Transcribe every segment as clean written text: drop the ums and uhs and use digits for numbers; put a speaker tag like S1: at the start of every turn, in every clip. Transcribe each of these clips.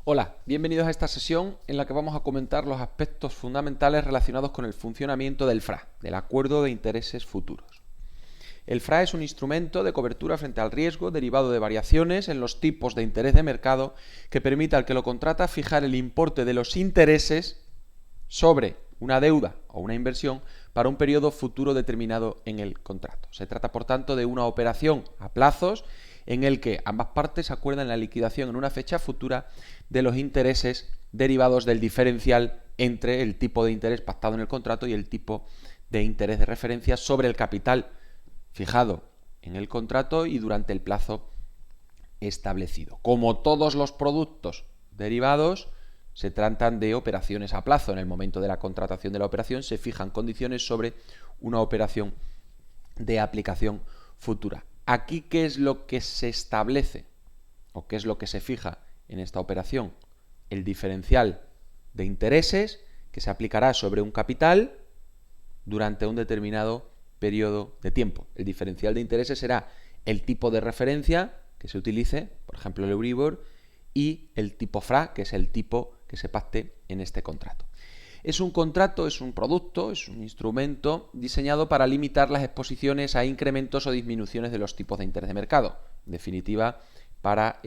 S1: Hola, bienvenidos a esta sesión en la que vamos a comentar los aspectos fundamentales relacionados con el funcionamiento del FRA, del Acuerdo de Intereses Futuros. El FRA es un instrumento de cobertura frente al riesgo derivado de variaciones en los tipos de interés de mercado que permite al que lo contrata fijar el importe de los intereses sobre una deuda o una inversión para un periodo futuro determinado en el contrato. Se trata, por tanto, de una operación a plazos en el que ambas partes acuerdan la liquidación en una fecha futura de los intereses derivados del diferencial entre el tipo de interés pactado en el contrato y el tipo de interés de referencia sobre el capital fijado en el contrato y durante el plazo establecido. Como todos los productos derivados, se tratan de operaciones a plazo. En el momento de la contratación de la operación se fijan condiciones sobre una operación de aplicación futura. Aquí, ¿qué es lo que se establece o qué es lo que se fija en esta operación? El diferencial de intereses que se aplicará sobre un capital durante un determinado periodo de tiempo. El diferencial de intereses será el tipo de referencia que se utilice, por ejemplo el Euribor, y el tipo FRA, que es el tipo que se pacte en este contrato. Es un contrato, es un producto, es un instrumento diseñado para limitar las exposiciones a incrementos o disminuciones de los tipos de interés de mercado. En definitiva, para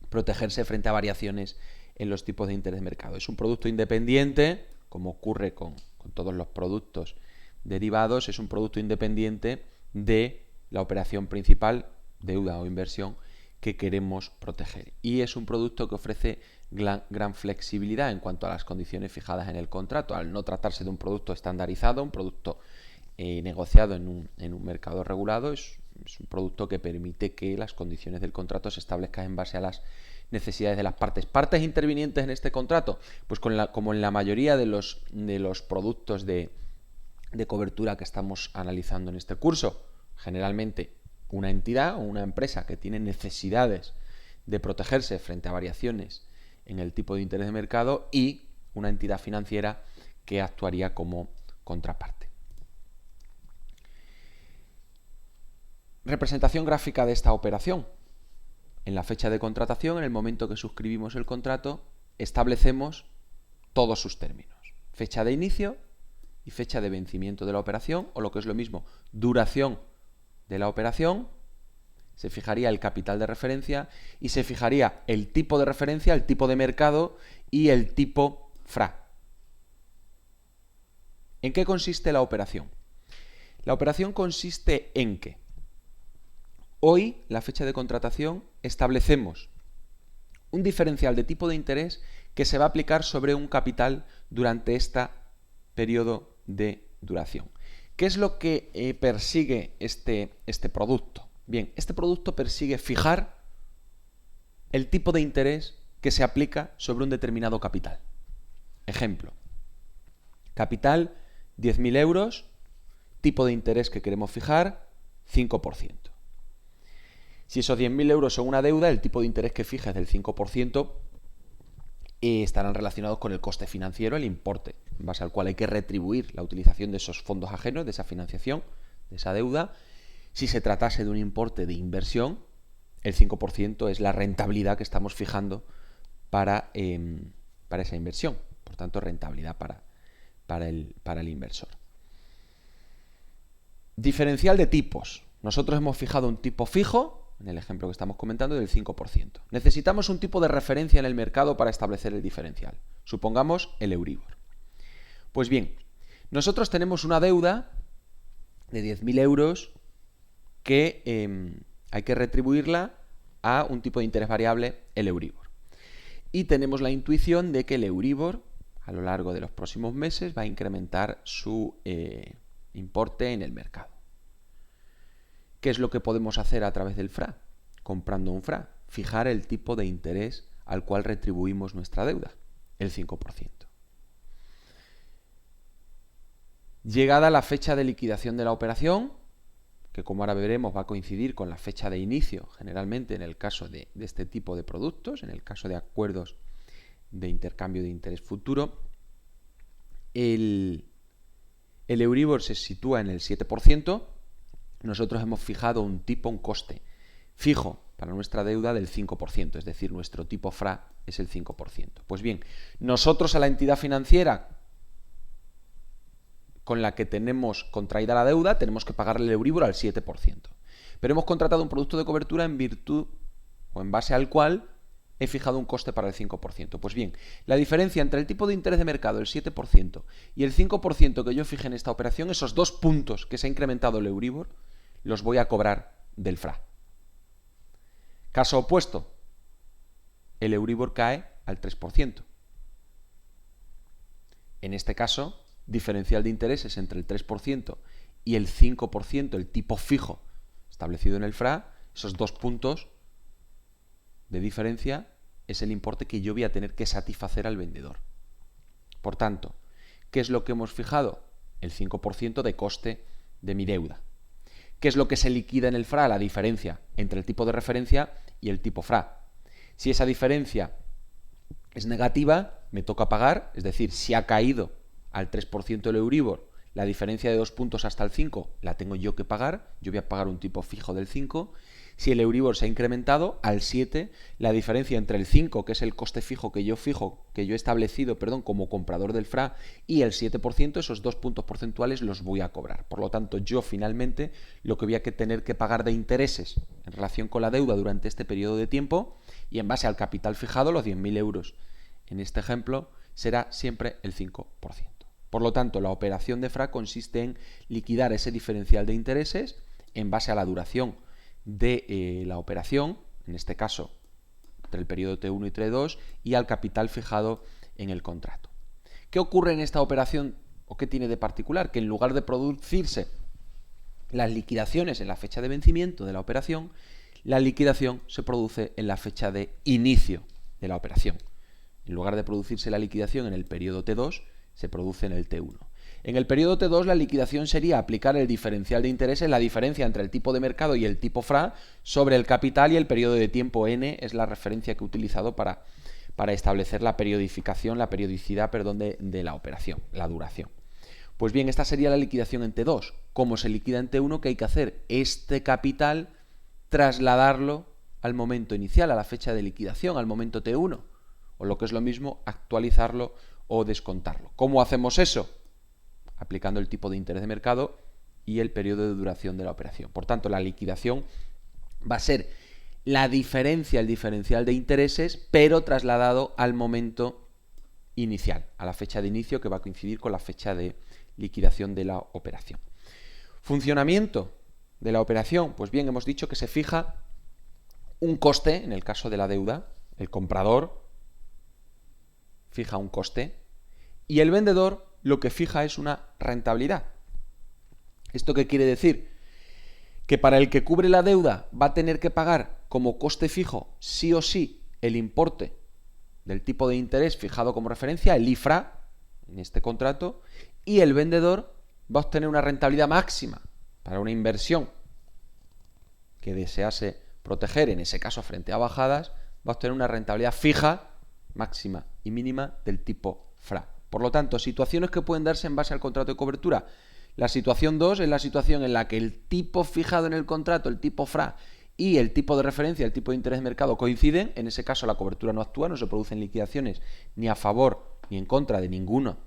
S1: protegerse frente a variaciones en los tipos de interés de mercado. Es un producto independiente, como ocurre con todos los productos derivados, es un producto independiente de la operación principal, deuda o inversión, que queremos proteger. Y es un producto que ofrece gran flexibilidad en cuanto a las condiciones fijadas en el contrato, al no tratarse de un producto estandarizado, un producto negociado en un mercado regulado. Es un producto que permite que las condiciones del contrato se establezcan en base a las necesidades de las partes. ¿Partes intervinientes en este contrato? Pues como en la mayoría de los productos de cobertura que estamos analizando en este curso, generalmente una entidad o una empresa que tiene necesidades de protegerse frente a variaciones en el tipo de interés de mercado y una entidad financiera que actuaría como contraparte. Representación gráfica de esta operación. En la fecha de contratación, en el momento que suscribimos el contrato, establecemos todos sus términos. Fecha de inicio y fecha de vencimiento de la operación, o lo que es lo mismo, duración de la operación. Se fijaría el capital de referencia y se fijaría el tipo de referencia, el tipo de mercado y el tipo FRA. ¿En qué consiste la operación? La operación consiste en que hoy, la fecha de contratación, establecemos un diferencial de tipo de interés que se va a aplicar sobre un capital durante este periodo de duración. ¿Qué es lo que persigue este producto? Bien, este producto persigue fijar el tipo de interés que se aplica sobre un determinado capital. Ejemplo, capital 10.000 euros, tipo de interés que queremos fijar 5%. Si esos 10.000 euros son una deuda, el tipo de interés que fija es del 5%, estarán relacionados con el coste financiero, el importe en base al cual hay que retribuir la utilización de esos fondos ajenos, de esa financiación, de esa deuda. Si se tratase de un importe de inversión, el 5% es la rentabilidad que estamos fijando para esa inversión. Por tanto, rentabilidad para el inversor. Diferencial de tipos. Nosotros hemos fijado un tipo fijo, en el ejemplo que estamos comentando, del 5%. Necesitamos un tipo de referencia en el mercado para establecer el diferencial. Supongamos el Euribor. Pues bien, nosotros tenemos una deuda de 10.000 euros que hay que retribuirla a un tipo de interés variable, el Euribor. Y tenemos la intuición de que el Euribor, a lo largo de los próximos meses, va a incrementar su importe en el mercado. ¿Qué es lo que podemos hacer a través del FRA? Comprando un FRA, fijar el tipo de interés al cual retribuimos nuestra deuda, el 5%. Llegada la fecha de liquidación de la operación, que como ahora veremos va a coincidir con la fecha de inicio, generalmente en el caso de este tipo de productos, en el caso de acuerdos de intercambio de interés futuro, el Euribor se sitúa en el 7%, nosotros hemos fijado un coste fijo para nuestra deuda del 5%, es decir, nuestro tipo FRA es el 5%. Pues bien, nosotros a la entidad financiera con la que tenemos contraída la deuda tenemos que pagarle el Euribor al 7%. Pero hemos contratado un producto de cobertura en virtud o en base al cual he fijado un coste para el 5%. Pues bien, la diferencia entre el tipo de interés de mercado, el 7%, y el 5% que yo fije en esta operación, esos 2 puntos que se ha incrementado el Euribor, los voy a cobrar del FRA. Caso opuesto, el Euribor cae al 3%. En este caso, diferencial de intereses entre el 3% y el 5%, el tipo fijo establecido en el FRA, esos 2 puntos de diferencia es el importe que yo voy a tener que satisfacer al vendedor. Por tanto, ¿qué es lo que hemos fijado? El 5% de coste de mi deuda. ¿Qué es lo que se liquida en el FRA? La diferencia entre el tipo de referencia y el tipo FRA. Si esa diferencia es negativa, me toca pagar, es decir, si ha caído al 3% el Euribor, la diferencia de 2 puntos hasta el 5 la tengo yo que pagar, yo voy a pagar un tipo fijo del 5. Si el Euribor se ha incrementado al 7, la diferencia entre el 5, que es el coste fijo que yo he establecido, como comprador del FRA, y el 7%, esos 2 puntos porcentuales los voy a cobrar. Por lo tanto, yo finalmente lo que voy a tener que pagar de intereses en relación con la deuda durante este periodo de tiempo, y en base al capital fijado, los 10.000 euros en este ejemplo, será siempre el 5%. Por lo tanto, la operación de FRA consiste en liquidar ese diferencial de intereses en base a la duración de la operación, en este caso entre el periodo T1 y T2, y al capital fijado en el contrato. ¿Qué ocurre en esta operación o qué tiene de particular? Que en lugar de producirse las liquidaciones en la fecha de vencimiento de la operación, la liquidación se produce en la fecha de inicio de la operación. En lugar de producirse la liquidación en el periodo T2, se produce en el T1. En el periodo T2 la liquidación sería aplicar el diferencial de intereses, la diferencia entre el tipo de mercado y el tipo FRA sobre el capital, y el periodo de tiempo N es la referencia que he utilizado para establecer la periodicidad de la operación, la duración. Pues bien, esta sería la liquidación en T2. ¿Cómo se liquida en T1? ¿Qué hay que hacer? Este capital trasladarlo al momento inicial, a la fecha de liquidación, al momento T1. O lo que es lo mismo, actualizarlo o descontarlo. ¿Cómo hacemos eso? Aplicando el tipo de interés de mercado y el periodo de duración de la operación. Por tanto, la liquidación va a ser la diferencia, el diferencial de intereses, pero trasladado al momento inicial, a la fecha de inicio que va a coincidir con la fecha de liquidación de la operación. Funcionamiento de la operación. Pues bien, hemos dicho que se fija un coste, en el caso de la deuda, el comprador fija un coste y el vendedor lo que fija es una rentabilidad. ¿Esto qué quiere decir? Que para el que cubre la deuda va a tener que pagar como coste fijo sí o sí el importe del tipo de interés fijado como referencia, el IFRA, en este contrato, y el vendedor va a obtener una rentabilidad máxima para una inversión que desease proteger, en ese caso frente a bajadas, va a obtener una rentabilidad fija, máxima y mínima del tipo FRA. Por lo tanto, situaciones que pueden darse en base al contrato de cobertura. La situación 2 es la situación en la que el tipo fijado en el contrato, el tipo FRA, y el tipo de referencia, el tipo de interés de mercado coinciden. En ese caso la cobertura no actúa, no se producen liquidaciones ni a favor ni en contra de ninguno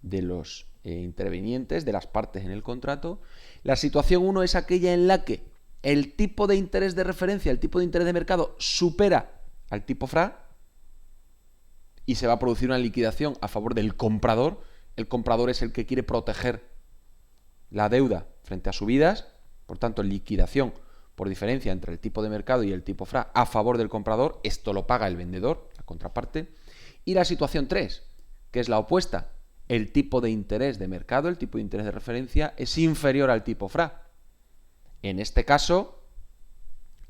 S1: de los intervinientes, de las partes en el contrato. La situación 1 es aquella en la que el tipo de interés de referencia, el tipo de interés de mercado supera al tipo FRA y se va a producir una liquidación a favor del comprador. El comprador es el que quiere proteger la deuda frente a subidas, por tanto liquidación por diferencia entre el tipo de mercado y el tipo FRA a favor del comprador. Esto lo paga el vendedor, la contraparte. Y la situación 3, que es la opuesta, el tipo de interés de mercado, el tipo de interés de referencia es inferior al tipo FRA. En este caso,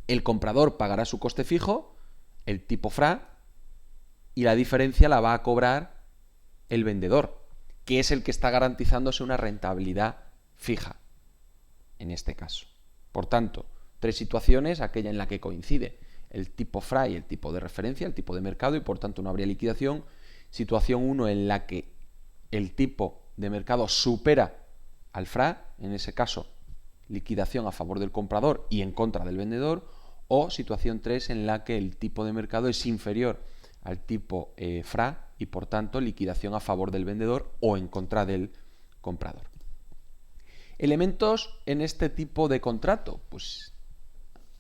S1: el comprador pagará su coste fijo, el tipo FRA, y la diferencia la va a cobrar el vendedor, que es el que está garantizándose una rentabilidad fija, en este caso. Por tanto, 3 situaciones: aquella en la que coincide el tipo FRA y el tipo de referencia, el tipo de mercado, y por tanto no habría liquidación. Situación 1 en la que el tipo de mercado supera al FRA, en ese caso liquidación a favor del comprador y en contra del vendedor. o situación 3 en la que el tipo de mercado es inferior al tipo FRA y por tanto liquidación a favor del vendedor o en contra del comprador. Elementos en este tipo de contrato, pues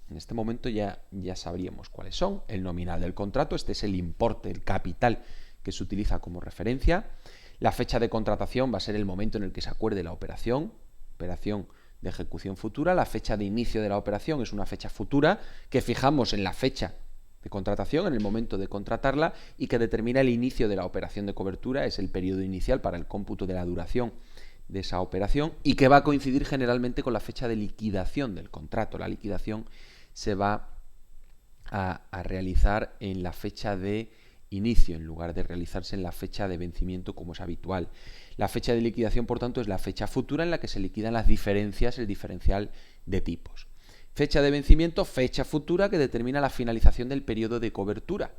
S1: en este momento ya sabríamos cuáles son. El nominal del contrato, este es el importe, el capital que se utiliza como referencia. La fecha de contratación va a ser el momento en el que se acuerde la operación de ejecución futura. La fecha de inicio de la operación es una fecha futura que fijamos en la fecha de contratación, en el momento de contratarla, y que determina el inicio de la operación de cobertura, es el periodo inicial para el cómputo de la duración de esa operación y que va a coincidir generalmente con la fecha de liquidación del contrato. La liquidación se va a realizar en la fecha de inicio en lugar de realizarse en la fecha de vencimiento como es habitual. La fecha de liquidación, por tanto, es la fecha futura en la que se liquidan las diferencias, el diferencial de tipos. Fecha de vencimiento, fecha futura que determina la finalización del periodo de cobertura,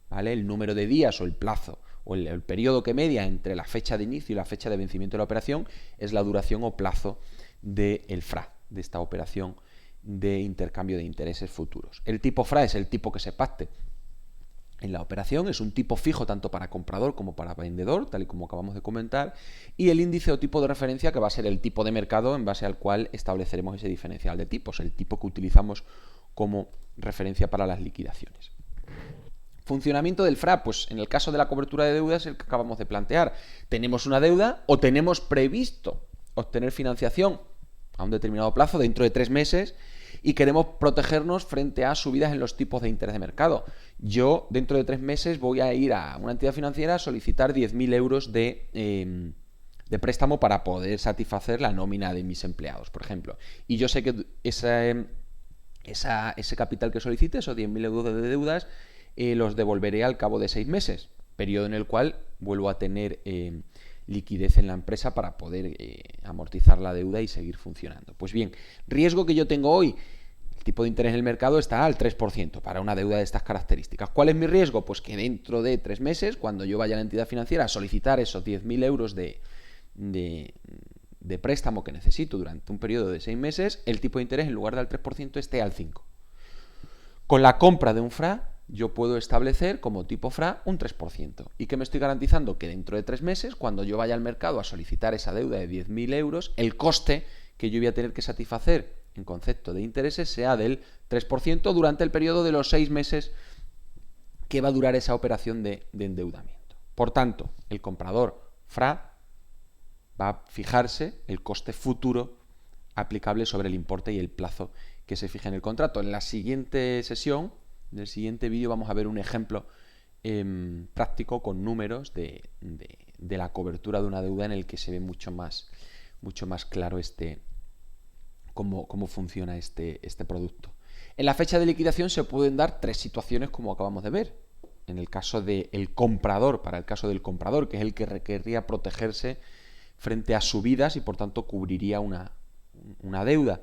S1: ¿vale? El número de días o el plazo o el periodo que media entre la fecha de inicio y la fecha de vencimiento de la operación es la duración o plazo del FRA, de esta operación de intercambio de intereses futuros. El tipo FRA es el tipo que se pacte en la operación, es un tipo fijo tanto para comprador como para vendedor, tal y como acabamos de comentar, y el índice o tipo de referencia que va a ser el tipo de mercado en base al cual estableceremos ese diferencial de tipos, el tipo que utilizamos como referencia para las liquidaciones. Funcionamiento del FRA, pues en el caso de la cobertura de deudas, el que acabamos de plantear. Tenemos una deuda o tenemos previsto obtener financiación a un determinado plazo dentro de 3 meses y queremos protegernos frente a subidas en los tipos de interés de mercado. Yo dentro de 3 meses voy a ir a una entidad financiera a solicitar 10.000 euros de préstamo para poder satisfacer la nómina de mis empleados, por ejemplo. Y yo sé que ese capital que solicite, esos 10.000 euros de deudas, los devolveré al cabo de 6 meses, periodo en el cual vuelvo a tener liquidez en la empresa para poder amortizar la deuda y seguir funcionando. Pues bien, riesgo que yo tengo hoy, el tipo de interés en el mercado está al 3% para una deuda de estas características. ¿Cuál es mi riesgo? Pues que dentro de 3 meses, cuando yo vaya a la entidad financiera a solicitar esos 10.000 euros de préstamo que necesito durante un periodo de 6 meses, el tipo de interés en lugar del 3% esté al 5%. Con la compra de un FRA, yo puedo establecer como tipo FRA un 3%. ¿Y qué me estoy garantizando? Que dentro de 3 meses, cuando yo vaya al mercado a solicitar esa deuda de 10.000 euros, el coste que yo voy a tener que satisfacer en concepto de intereses sea del 3% durante el periodo de los 6 meses que va a durar esa operación de endeudamiento. Por tanto, el comprador FRA va a fijarse el coste futuro aplicable sobre el importe y el plazo que se fije en el contrato. En la siguiente sesión, en el siguiente vídeo, vamos a ver un ejemplo práctico con números de la cobertura de una deuda en el que se ve mucho más claro cómo funciona este producto. En la fecha de liquidación se pueden dar 3 situaciones como acabamos de ver. En el caso del comprador, para el caso del comprador, que es el que requerría protegerse frente a subidas y por tanto cubriría una deuda.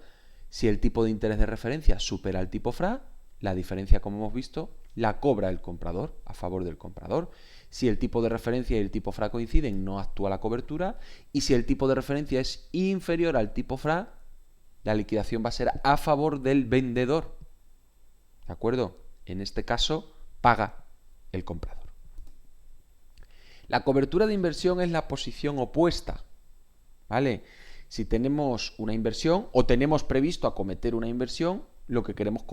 S1: Si el tipo de interés de referencia supera el tipo FRA, la diferencia, como hemos visto, la cobra el comprador a favor del comprador. Si el tipo de referencia y el tipo FRA coinciden, no actúa la cobertura. Y si el tipo de referencia es inferior al tipo FRA, la liquidación va a ser a favor del vendedor. ¿De acuerdo? En este caso, paga el comprador. La cobertura de inversión es la posición opuesta, ¿vale? Si tenemos una inversión o tenemos previsto acometer una inversión, lo que queremos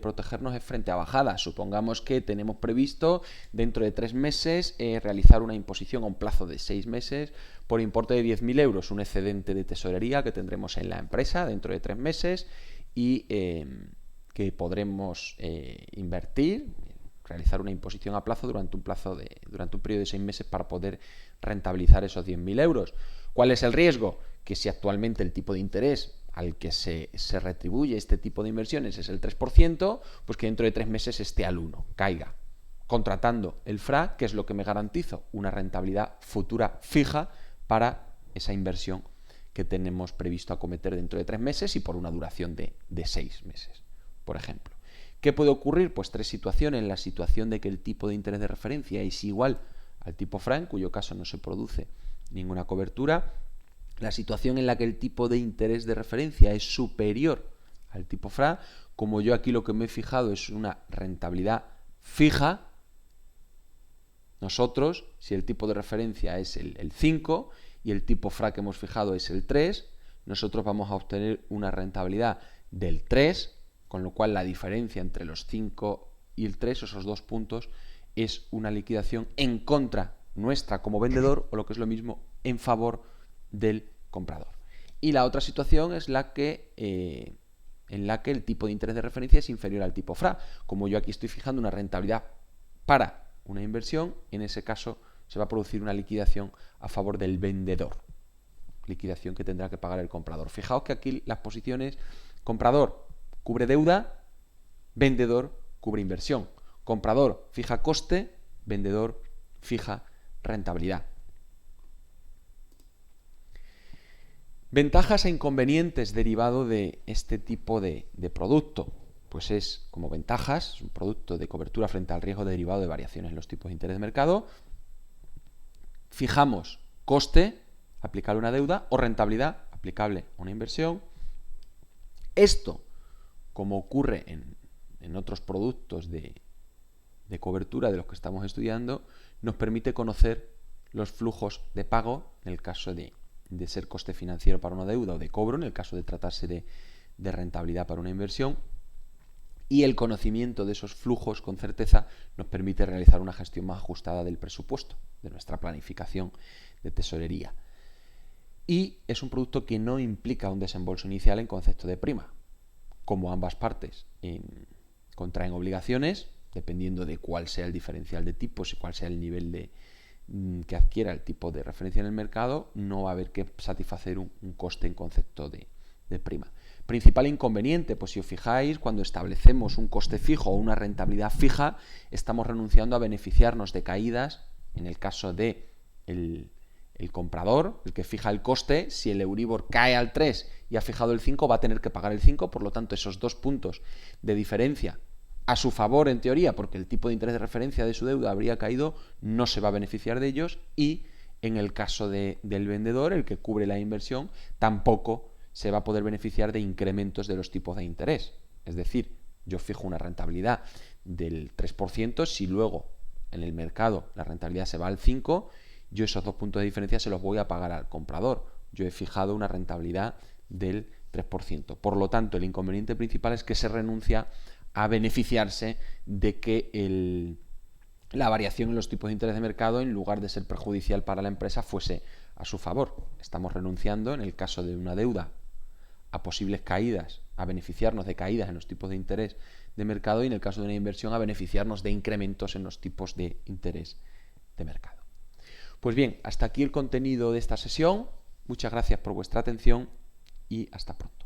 S1: protegernos es frente a bajadas. Supongamos que tenemos previsto dentro de 3 meses realizar una imposición a un plazo de 6 meses por importe de 10.000 euros, un excedente de tesorería que tendremos en la empresa dentro de 3 meses y que podremos invertir, realizar una imposición a plazo durante un periodo de 6 meses para poder rentabilizar esos 10.000 euros. ¿Cuál es el riesgo? Que si actualmente el tipo de interés al que se retribuye este tipo de inversiones es el 3%, pues que dentro de 3 meses esté al 1%, caiga. Contratando el FRA, que es lo que me garantizo, una rentabilidad futura fija para esa inversión que tenemos previsto acometer dentro de 3 meses y por una duración de 6 meses, por ejemplo. ¿Qué puede ocurrir? Pues 3 situaciones. La situación de que el tipo de interés de referencia es igual al tipo FRA, en cuyo caso no se produce ninguna cobertura. La situación en la que el tipo de interés de referencia es superior al tipo FRA. Como yo aquí lo que me he fijado es una rentabilidad fija, nosotros, si el tipo de referencia es el 5 y el tipo FRA que hemos fijado es el 3, nosotros vamos a obtener una rentabilidad del 3, con lo cual la diferencia entre los 5 y el 3, esos 2 puntos, es una liquidación en contra nuestra como vendedor, o lo que es lo mismo, en favor del comprador. Y la otra situación es la que en la que el tipo de interés de referencia es inferior al tipo FRA. Como yo aquí estoy fijando una rentabilidad para una inversión, en ese caso se va a producir una liquidación a favor del vendedor, liquidación que tendrá que pagar el comprador. Fijaos que aquí las posiciones: comprador cubre deuda, vendedor cubre inversión. Comprador fija coste, vendedor fija rentabilidad. Ventajas e inconvenientes derivado de este tipo de producto. Pues es, como ventajas, es un producto de cobertura frente al riesgo derivado de variaciones en los tipos de interés de mercado. Fijamos coste aplicable a una deuda, o rentabilidad aplicable a una inversión. Esto, como ocurre en otros productos de cobertura de los que estamos estudiando, nos permite conocer los flujos de pago en el caso de ser coste financiero para una deuda, o de cobro en el caso de tratarse de rentabilidad para una inversión. Y el conocimiento de esos flujos con certeza nos permite realizar una gestión más ajustada del presupuesto, de nuestra planificación de tesorería. Y es un producto que no implica un desembolso inicial en concepto de prima. Como ambas partes contraen obligaciones, dependiendo de cuál sea el diferencial de tipos y cuál sea el nivel que adquiera el tipo de referencia en el mercado, no va a haber que satisfacer un coste en concepto de prima. Principal inconveniente, pues si os fijáis, cuando establecemos un coste fijo o una rentabilidad fija, estamos renunciando a beneficiarnos de caídas. En el caso de el comprador, el que fija el coste, si el Euribor cae al 3 y ha fijado el 5, va a tener que pagar el 5, por lo tanto esos 2 puntos de diferencia a su favor en teoría, porque el tipo de interés de referencia de su deuda habría caído, no se va a beneficiar de ellos. Y en el caso del vendedor, el que cubre la inversión, tampoco se va a poder beneficiar de incrementos de los tipos de interés. Es decir, yo fijo una rentabilidad del 3%, si luego en el mercado la rentabilidad se va al 5%, yo esos 2 puntos de diferencia se los voy a pagar al comprador. Yo he fijado una rentabilidad del 3%. Por lo tanto, el inconveniente principal es que se renuncia a beneficiarse de que la variación en los tipos de interés de mercado, en lugar de ser perjudicial para la empresa, fuese a su favor. Estamos renunciando, en el caso de una deuda, a posibles caídas, a beneficiarnos de caídas en los tipos de interés de mercado, y en el caso de una inversión a beneficiarnos de incrementos en los tipos de interés de mercado. Pues bien, hasta aquí el contenido de esta sesión. Muchas gracias por vuestra atención y hasta pronto.